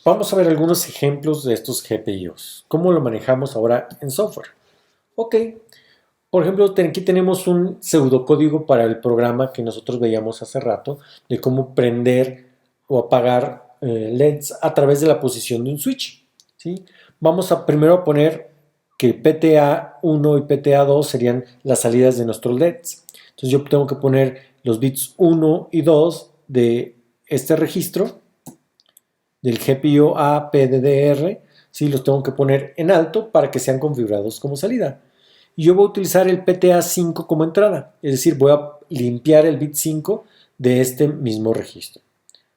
Vamos a ver algunos ejemplos de estos GPIOs. ¿Cómo lo manejamos ahora en software? Ok, por ejemplo, aquí tenemos un pseudocódigo para el programa que nosotros veíamos hace rato de cómo prender o apagar LEDs a través de la posición de un switch. ¿Sí? Vamos a primero poner que PTA1 y PTA2 serían las salidas de nuestros LEDs. Entonces yo tengo que poner los bits 1 y 2 de este registro del GPIO A, PDDR, ¿sí? Los tengo que poner en alto para que sean configurados como salida. Y yo voy a utilizar el PTA5 como entrada, es decir, voy a limpiar el bit 5 de este mismo registro.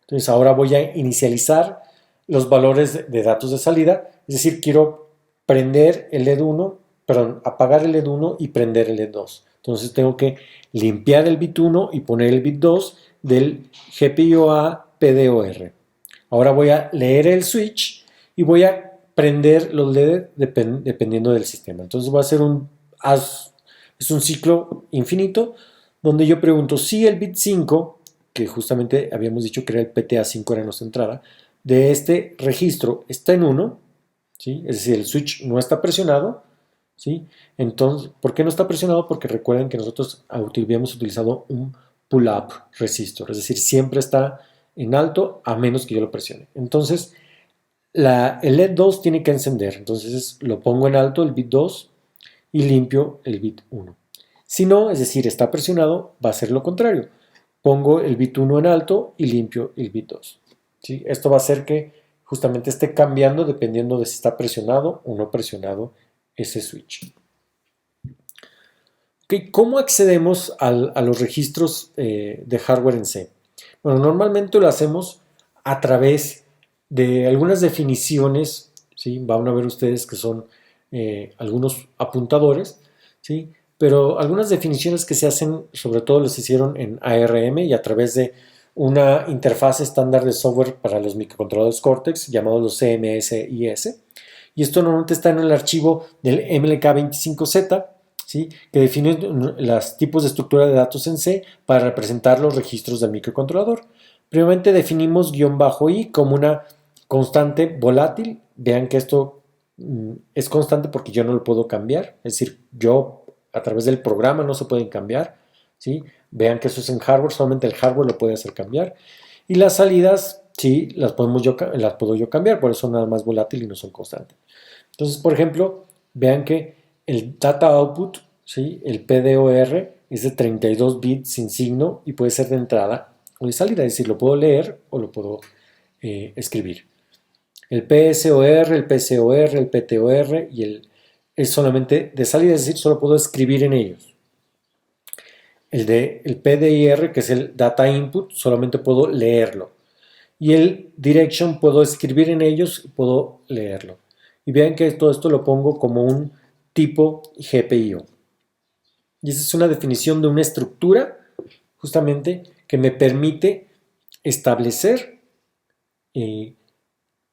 Entonces ahora voy a inicializar los valores de datos de salida, es decir, quiero prender el LED 1, perdón, apagar el LED 1 y prender el LED 2. Entonces tengo que limpiar el bit 1 y poner el bit 2 del GPIO A PDOR. Ahora voy a leer el switch y voy a prender los LED dependiendo del sistema. Entonces va a ser es un ciclo infinito donde yo pregunto si el bit 5, que justamente habíamos dicho que era el PTA5, era nuestra entrada, de este registro está en 1, ¿sí? Es decir, el switch no está presionado, ¿sí? Entonces, ¿por qué no está presionado? Porque recuerden que nosotros habíamos utilizado un pull-up resistor, es decir, siempre está en alto a menos que yo lo presione. Entonces, el LED 2 tiene que encender, entonces lo pongo en alto el bit 2 y limpio el bit 1. Si no, es decir, está presionado, va a ser lo contrario. Pongo el bit 1 en alto y limpio el bit 2. ¿Sí? Esto va a hacer que justamente esté cambiando dependiendo de si está presionado o no presionado ese switch. Okay, ¿cómo accedemos a los registros de hardware en C? Bueno, normalmente lo hacemos a través de algunas definiciones, ¿sí? Van a ver ustedes que son algunos apuntadores, ¿sí? Pero algunas definiciones que se hacen, sobre todo las hicieron en ARM y a través de una interfaz estándar de software para los microcontroladores Cortex, llamados los CMSIS. Y esto normalmente está en el archivo del MLK25Z, ¿sí? Que define los tipos de estructura de datos en C para representar los registros del microcontrolador. Primeramente definimos "-i" como una constante volátil. Vean que esto es constante porque yo no lo puedo cambiar, es decir, yo a través del programa no se pueden cambiar, ¿sí? Vean que eso es en hardware, solamente el hardware lo puede hacer cambiar. Y las salidas, sí, las puedo yo cambiar, por eso nada más volátil y no son constantes. Entonces, por ejemplo, vean que el data output, ¿sí? El PDOR, es de 32 bits sin signo y puede ser de entrada o de salida, es decir, lo puedo leer o lo puedo escribir. El PSOR, el PCOR, el PTOR es solamente de salida, es decir, solo puedo escribir en ellos. El PDIR, que es el data input, solamente puedo leerlo. Y el direction puedo escribir en ellos y puedo leerlo. Y vean que todo esto lo pongo como un tipo GPIO. Y esa es una definición de una estructura justamente que me permite establecer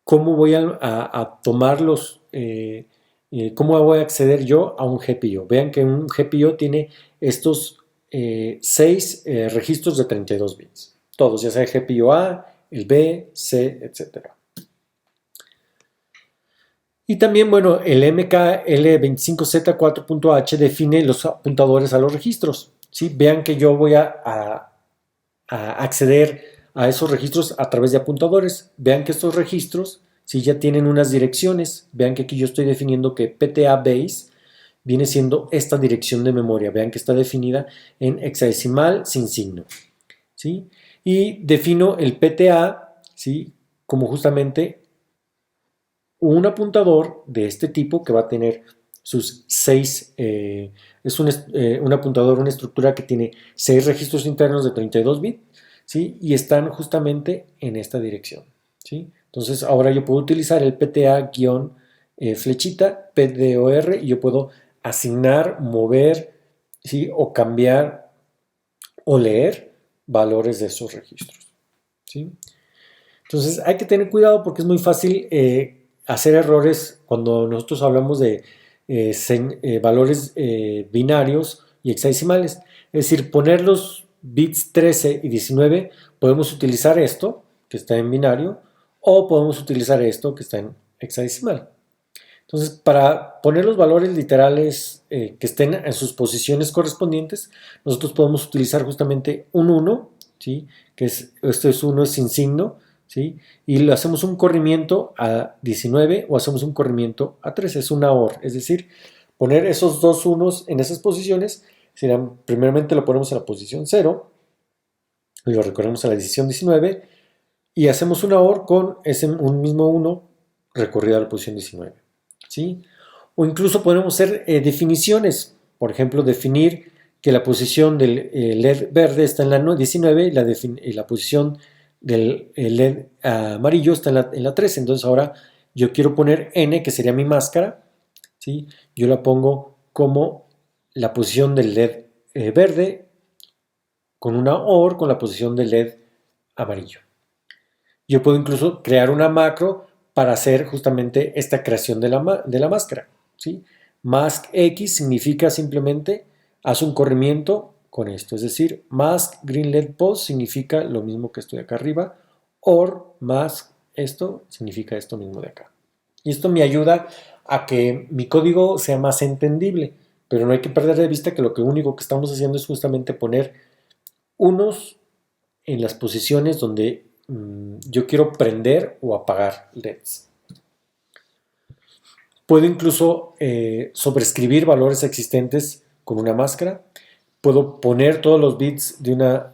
cómo voy a tomar cómo voy a acceder yo a un GPIO. Vean que un GPIO tiene estos 6 registros de 32 bits. Todos, ya sea el GPIO A, el B, C, etc. Y también, bueno, el MKL25Z4.H define los apuntadores a los registros. ¿Sí? Vean que yo voy a acceder a esos registros a través de apuntadores. Vean que estos registros, si ya tienen unas direcciones, vean que aquí yo estoy definiendo que PTA base viene siendo esta dirección de memoria. Vean que está definida en hexadecimal sin signo. ¿Sí? Y defino el PTA, ¿sí? Como justamente un apuntador de este tipo que va a tener sus 6, es un apuntador, una estructura que tiene 6 registros internos de 32 bits, ¿sí? Y están justamente en esta dirección, ¿sí? Entonces ahora yo puedo utilizar el PTA-flechita, PDOR, y yo puedo asignar, mover, ¿sí? O cambiar o leer valores de esos registros, ¿sí? Entonces hay que tener cuidado porque es muy fácil hacer errores cuando nosotros hablamos de valores binarios y hexadecimales. Es decir, poner los bits 13 y 19, podemos utilizar esto, que está en binario, o podemos utilizar esto que está en hexadecimal. Entonces, para poner los valores literales que estén en sus posiciones correspondientes, nosotros podemos utilizar justamente un 1, ¿sí? Esto es 1 sin signo, ¿sí? Y le hacemos un corrimiento a 19 o hacemos un corrimiento a 3, es una OR, es decir, poner esos dos unos en esas posiciones, primeramente lo ponemos en la posición 0, y lo recorremos a la posición 19, y hacemos una OR con un mismo 1 recorrido a la posición 19. ¿Sí? O incluso podemos hacer definiciones, por ejemplo, definir que la posición del LED verde está en la 19 y la posición del LED amarillo está en la 13. Entonces ahora yo quiero poner N, que sería mi máscara, ¿sí? Yo la pongo como la posición del LED verde con una OR con la posición del LED amarillo. Yo puedo incluso crear una macro para hacer justamente esta creación de la máscara. ¿Sí? Mask X significa simplemente haz un corrimiento con esto, es decir, mask green LED post significa lo mismo que esto de acá arriba, or mask esto significa esto mismo de acá. Y esto me ayuda a que mi código sea más entendible, pero no hay que perder de vista que lo único que estamos haciendo es justamente poner unos en las posiciones donde yo quiero prender o apagar LEDs. Puedo incluso sobreescribir valores existentes con una máscara. Puedo poner todos los bits dentro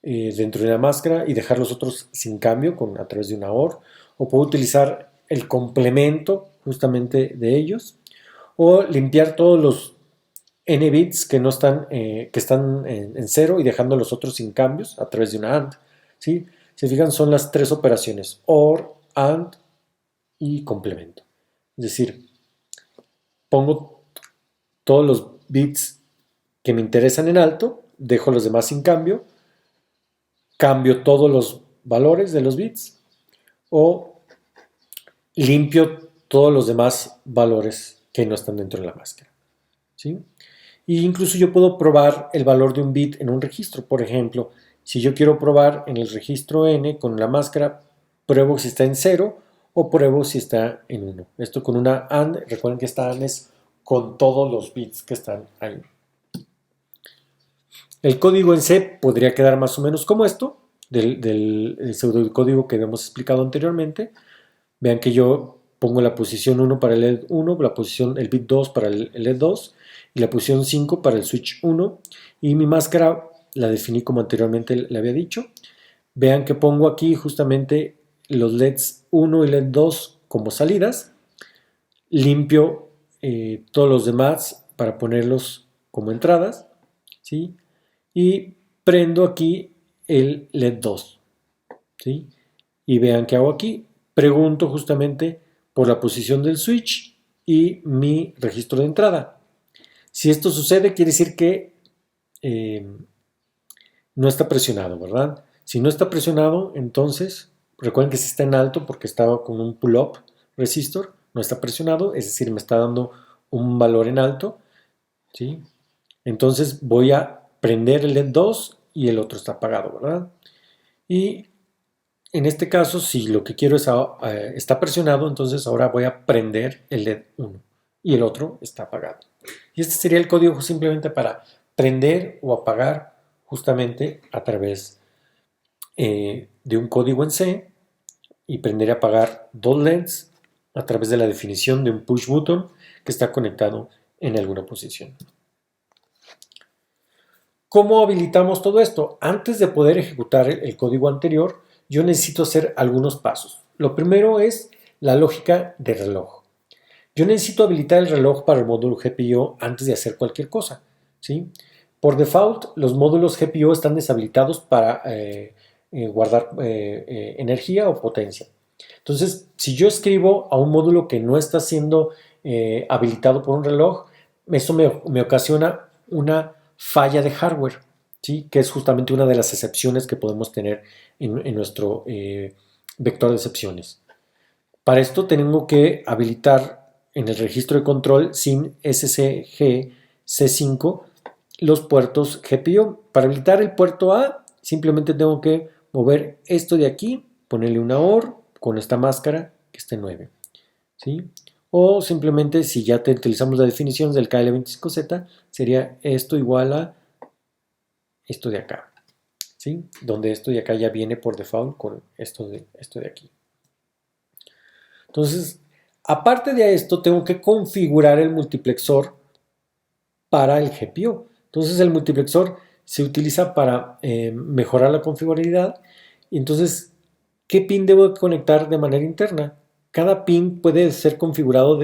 de una máscara y dejar los otros sin cambio a través de una OR. O puedo utilizar el complemento justamente de ellos. O limpiar todos los n bits que están en 0 y dejando los otros sin cambios a través de una AND. ¿Sí? Se fijan, son las tres operaciones: OR, AND y complemento. Es decir, pongo todos los bits que me interesan en alto, dejo los demás sin cambio, cambio todos los valores de los bits o limpio todos los demás valores que no están dentro de la máscara. ¿Sí? Y incluso yo puedo probar el valor de un bit en un registro. Por ejemplo, si yo quiero probar en el registro N con la máscara, pruebo si está en 0 o pruebo si está en 1. Esto con una AND, recuerden que esta AND es con todos los bits que están ahí. El código en C podría quedar más o menos como esto, del pseudocódigo que habíamos explicado anteriormente. Vean que yo pongo la posición 1 para el LED 1, el bit 2 para el LED 2 y la posición 5 para el switch 1, y mi máscara la definí como anteriormente le había dicho. Vean que pongo aquí justamente los LEDs 1 y LED 2 como salidas, limpio todos los demás para ponerlos como entradas, ¿sí? Y prendo aquí el LED 2, ¿sí? Y vean qué hago aquí, pregunto justamente por la posición del switch y mi registro de entrada. Si esto sucede, quiere decir que no está presionado, ¿verdad? Si no está presionado, entonces, recuerden que si está en alto porque estaba con un pull-up resistor, no está presionado, es decir, me está dando un valor en alto, ¿sí? Entonces voy a prender el LED 2 y el otro está apagado, ¿verdad? Y en este caso, si lo que quiero es está presionado, entonces ahora voy a prender el LED 1 y el otro está apagado. Y este sería el código simplemente para prender o apagar justamente a través de un código en C, y prender y apagar dos LEDs a través de la definición de un push button que está conectado en alguna posición. ¿Cómo habilitamos todo esto? Antes de poder ejecutar el código anterior, yo necesito hacer algunos pasos. Lo primero es la lógica de reloj. Yo necesito habilitar el reloj para el módulo GPIO antes de hacer cualquier cosa, ¿sí? Por default, los módulos GPIO están deshabilitados para guardar energía o potencia. Entonces, si yo escribo a un módulo que no está siendo habilitado por un reloj, eso me ocasiona una falla de hardware, ¿sí? Que es justamente una de las excepciones que podemos tener en nuestro vector de excepciones. Para esto tengo que habilitar en el registro de control sin SCG C5 los puertos GPIO. Para habilitar el puerto A, simplemente tengo que mover esto de aquí ponerle una OR con esta máscara que esté 9, ¿sí? O simplemente si ya utilizamos la definición del KL25Z, sería esto igual a esto de acá, ¿sí? Donde esto de acá ya viene por default con esto de aquí. Entonces, aparte de esto, tengo que configurar el multiplexor para el GPIO. Entonces, el multiplexor se utiliza para mejorar la configurabilidad. Entonces, ¿qué pin debo conectar de manera interna? Cada pin puede ser configurado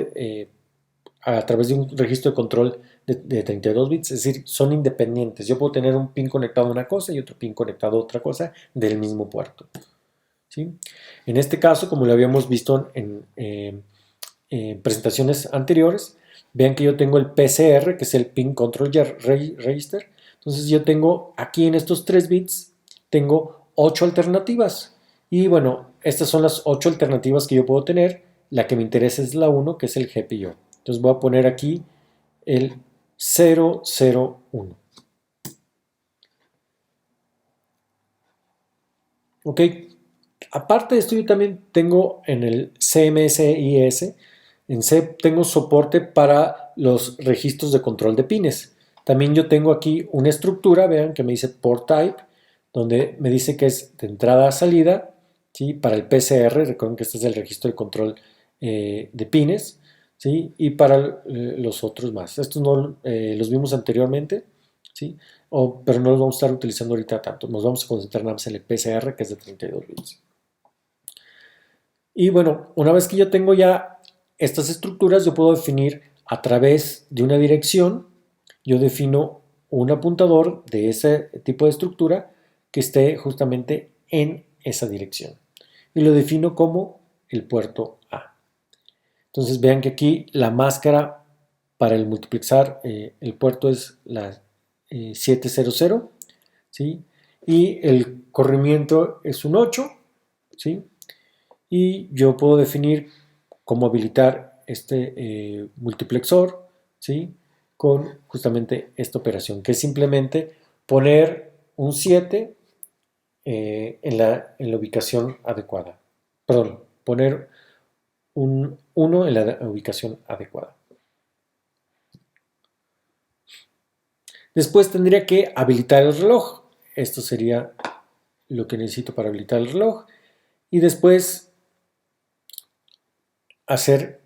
a través de un registro de control de 32 bits, es decir, son independientes. Yo puedo tener un pin conectado a una cosa y otro pin conectado a otra cosa del mismo puerto, ¿sí? En este caso, como lo habíamos visto en presentaciones anteriores, vean que yo tengo el PCR, que es el Pin Control Register. Entonces yo tengo aquí en estos 3 bits, tengo 8 alternativas. Y bueno, estas son las 8 alternativas que yo puedo tener. La que me interesa es la 1, que es el GPIO. Entonces voy a poner aquí el 001. Ok, aparte de esto yo también tengo en el CMSIS, en C tengo soporte para los registros de control de pines. También yo tengo aquí una estructura, vean que me dice port type, donde me dice que es de entrada a salida, ¿sí? Para el PCR, recuerden que este es el registro de control de pines, ¿sí? Y para los otros más. Estos no los vimos anteriormente, ¿sí? Pero no los vamos a estar utilizando ahorita tanto. Nos vamos a concentrar nada más en el PCR, que es de 32 bits. Y bueno, una vez que yo tengo ya estas estructuras, yo puedo definir a través de una dirección, yo defino un apuntador de ese tipo de estructura que esté justamente en esa dirección. Y lo defino como el puerto A. Entonces vean que aquí la máscara para el multiplexar el puerto es la 700, ¿sí? Y el corrimiento es un 8, ¿sí? Y yo puedo definir cómo habilitar este multiplexor, ¿sí? Con justamente esta operación, que es simplemente poner un 7 en la ubicación adecuada. Perdón, poner un 1 en la ubicación adecuada. Después tendría que habilitar el reloj. Esto sería lo que necesito para habilitar el reloj. Y después hacer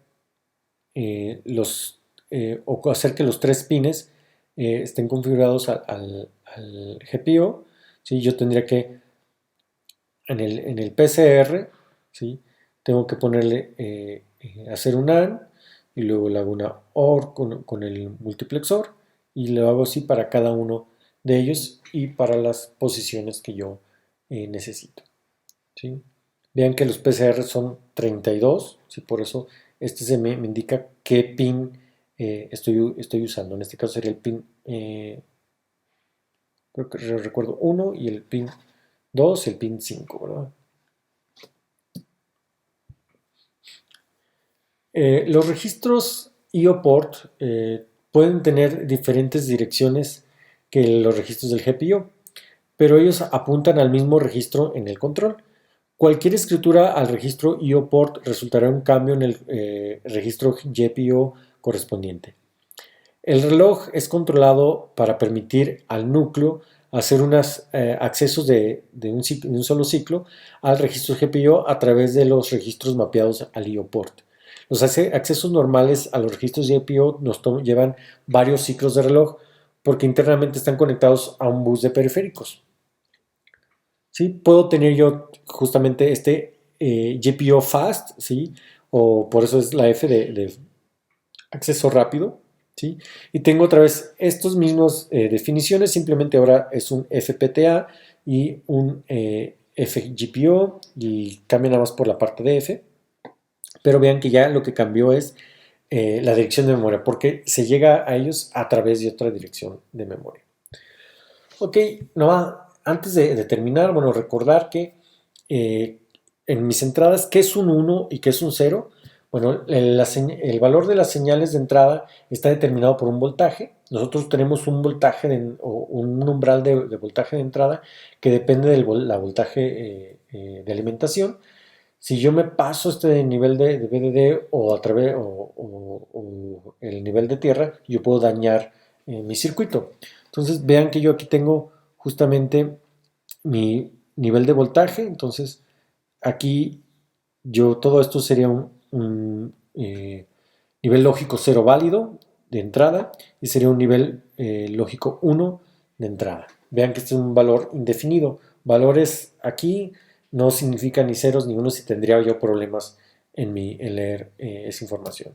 o hacer que los 3 pines estén configurados al GPIO. ¿Sí? Yo tendría que en el PCR, ¿sí? Tengo que ponerle hacer un AND y luego le hago una OR con el multiplexor y lo hago así para cada uno de ellos y para las posiciones que yo necesito, ¿sí? Vean que los PCR son 32, ¿sí? Por eso este se me indica qué pin estoy usando. En este caso sería el pin, creo que recuerdo 1 y el pin 2 y el pin 5, ¿verdad? Los registros IO-Port pueden tener diferentes direcciones que los registros del GPIO, pero ellos apuntan al mismo registro en el control. Cualquier escritura al registro IO-Port resultará en un cambio en el registro GPIO correspondiente. El reloj es controlado para permitir al núcleo hacer unos accesos de un solo ciclo al registro GPIO a través de los registros mapeados al IO-Port. Los accesos normales a los registros GPIO nos llevan varios ciclos de reloj porque internamente están conectados a un bus de periféricos. ¿Sí? Puedo tener yo justamente este GPIO Fast, ¿sí? O por eso es la F de acceso rápido, ¿sí? Y tengo otra vez estas mismas definiciones, simplemente ahora es un FPTA y un FGPO y cambia nada más por la parte de F, pero vean que ya lo que cambió es la dirección de memoria, porque se llega a ellos a través de otra dirección de memoria. Ok, no, antes de terminar, bueno, recordar que en mis entradas, ¿qué es un 1 y qué es un 0? Bueno, el valor de las señales de entrada está determinado por un voltaje. Nosotros tenemos un voltaje o un umbral de voltaje de entrada que depende del voltaje de alimentación. Si yo me paso este nivel de VDD o a través o el nivel de tierra, yo puedo dañar mi circuito. Entonces vean que yo aquí tengo justamente mi nivel de voltaje. Entonces aquí todo esto sería un nivel lógico 0 válido de entrada y sería un nivel lógico 1 de entrada. Vean que este es un valor indefinido. Valores aquí no significan ni ceros ni unos y tendría yo problemas en leer esa información.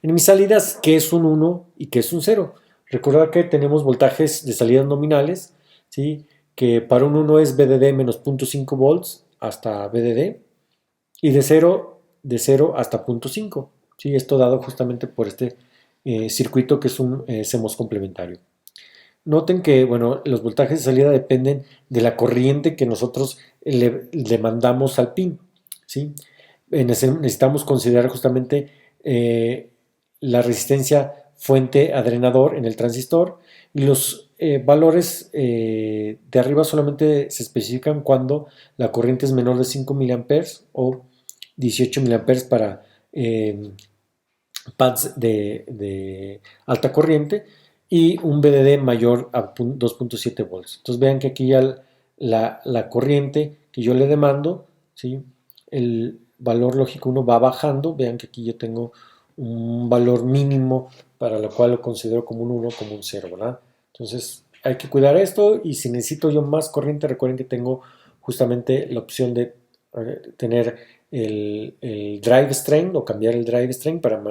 En mis salidas, ¿qué es un 1 y qué es un 0? Recordad que tenemos voltajes de salidas nominales, ¿sí? Que para un 1 es VDD menos 0.5 volts hasta VDD y de 0 hasta 0.5. ¿Sí? Esto dado justamente por este circuito que es un CMOS complementario. Noten que bueno, los voltajes de salida dependen de la corriente que nosotros le mandamos al pin. ¿Sí? Necesitamos considerar justamente la resistencia fuente a drenador en el transistor y los valores de arriba solamente se especifican cuando la corriente es menor de 5 mA o 18 mA para pads de alta corriente y un VDD mayor a 2.7 volts. Entonces vean que aquí ya la corriente que yo le demando, ¿sí? El valor lógico 1 va bajando. Vean que aquí yo tengo un valor mínimo para lo cual lo considero como un 1, como un 0, ¿verdad? Entonces hay que cuidar esto y si necesito yo más corriente, recuerden que tengo justamente la opción de tener el drive strain o cambiar el drive strain para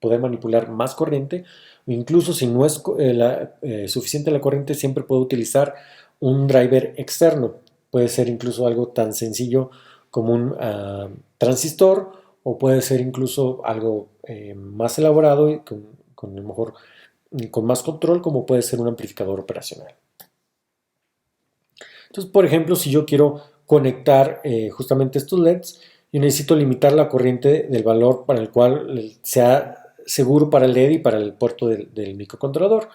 poder manipular más corriente. O incluso si no es suficiente la corriente, siempre puedo utilizar un driver externo. Puede ser incluso algo tan sencillo como un transistor o puede ser incluso algo más elaborado y con mejor, con más control, como puede ser un amplificador operacional. Entonces, por ejemplo, si yo quiero conectar justamente estos LEDs, yo necesito limitar la corriente del valor para el cual sea seguro para el LED y para el puerto del microcontrolador.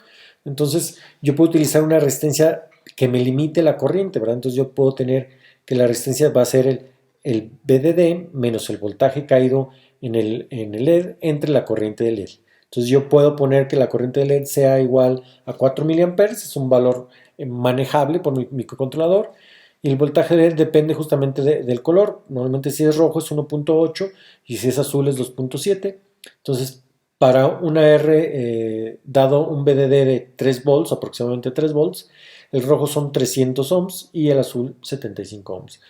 Entonces, yo puedo utilizar una resistencia que me limite la corriente, ¿verdad? Entonces, yo puedo tener que la resistencia va a ser el VDD menos el voltaje caído en el LED entre la corriente del LED. Entonces, yo puedo poner que la corriente del LED sea igual a 4 mA, es un valor manejable por mi microcontrolador. Y el voltaje LED depende justamente del color. Normalmente si es rojo es 1.8 y si es azul es 2.7. Entonces, para una R dado un VDD de 3 volts, aproximadamente 3 volts, el rojo son 300 ohms y el azul 75 ohms.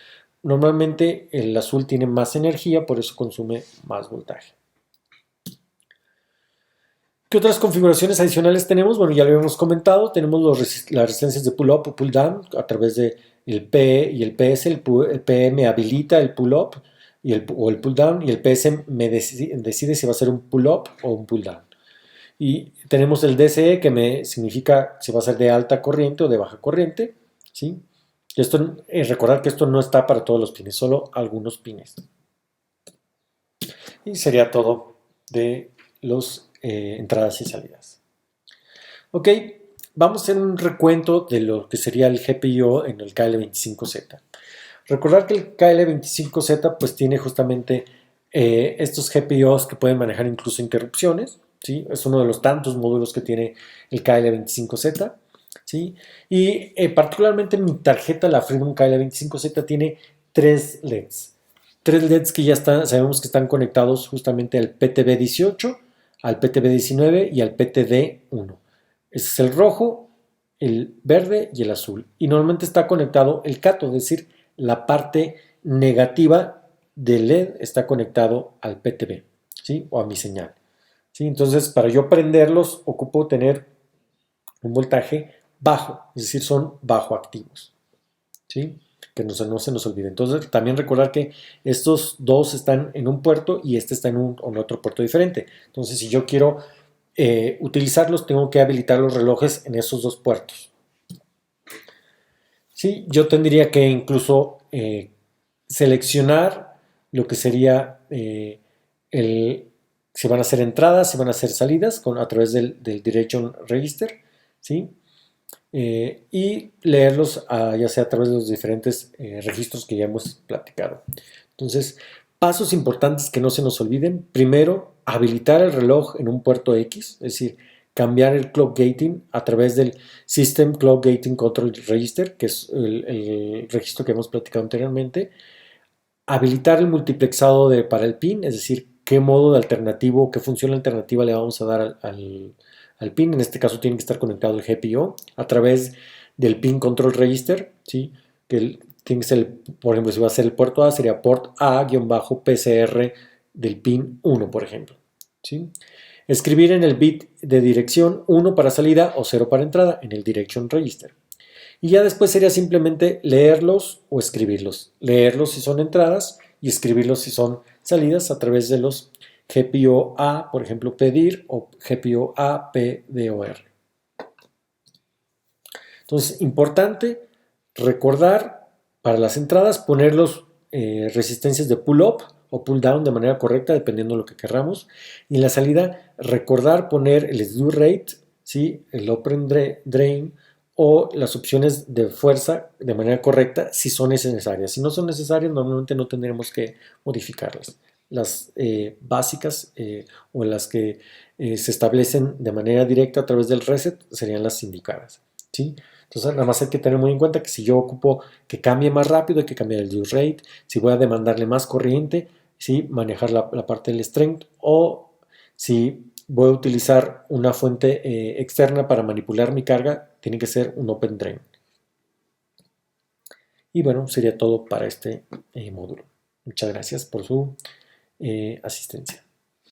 Normalmente el azul tiene más energía, por eso consume más voltaje. ¿Qué otras configuraciones adicionales tenemos? Bueno, ya lo habíamos comentado, tenemos las resistencias de pull-up o pull-down a través del P y el PS. El P me habilita el pull-up o el pull-down y el PS me decide si va a ser un pull-up o un pull-down. Y tenemos el DCE que me significa si va a ser de alta corriente o de baja corriente. ¿Sí? Recordar que esto no está para todos los pines, solo algunos pines. Y sería todo de los entradas y salidas. Ok, vamos a hacer un recuento de lo que sería el GPIO en el KL25Z. Recordar que el KL25Z pues tiene justamente estos GPIOs que pueden manejar incluso interrupciones, ¿sí? Es uno de los tantos módulos que tiene el KL25Z, ¿sí? Y particularmente mi tarjeta, la Freedom KL25Z, tiene 3 LEDs. 3 LEDs que ya sabemos que están conectados justamente al PTB18, al PTB19 y al PTD1. Ese es el rojo, el verde y el azul. Y normalmente está conectado el cato, es decir, la parte negativa del LED está conectado al PTB, ¿sí? O a mi señal. ¿Sí? Entonces, para yo prenderlos, ocupo tener un voltaje bajo, es decir, son bajo activos. ¿Sí? Que no se nos olvide. Entonces, también recordar que estos dos están en un puerto y este está en otro puerto diferente. Entonces, si yo quiero utilizarlos, tengo que habilitar los relojes en esos dos puertos. ¿Sí? Yo tendría que incluso seleccionar lo que sería si van a hacer entradas, si van a hacer salidas a través del Direction Register, ¿sí? Y leerlos ya sea a través de los diferentes registros que ya hemos platicado. Entonces, pasos importantes que no se nos olviden. Primero, habilitar el reloj en un puerto X, es decir, cambiar el clock gating a través del System Clock Gating Control Register, que es el registro que hemos platicado anteriormente. Habilitar el multiplexado para el pin, es decir, qué modo de alternativo, qué función alternativa le vamos a dar al pin. En este caso tiene que estar conectado el GPIO a través del pin control register, ¿sí? Tiene que ser, por ejemplo, si va a ser el puerto A, sería port A-PCR del pin 1, por ejemplo, ¿sí? Escribir en el bit de dirección 1 para salida o 0 para entrada en el direction register. Y ya después sería simplemente leerlos o escribirlos. Leerlos si son entradas y escribirlos si son salidas a través de los GPIO A, por ejemplo, pedir o GPIO A, PDOR. Entonces, importante recordar para las entradas ponerlos resistencias de pull up o pull down de manera correcta dependiendo de lo que queramos. Y en la salida recordar poner el slew rate, ¿sí? El open drain o las opciones de fuerza de manera correcta si son necesarias. Si no son necesarias, normalmente no tendremos que modificarlas. Las básicas o las que se establecen de manera directa a través del reset serían las indicadas, ¿sí? Entonces, nada más hay que tener muy en cuenta que si yo ocupo que cambie más rápido, hay que cambiar el use rate. Si voy a demandarle más corriente, ¿sí? Manejar la parte del strength. O si voy a utilizar una fuente externa para manipular mi carga, tiene que ser un open drain. Y bueno, sería todo para este módulo. Muchas gracias por su asistencia.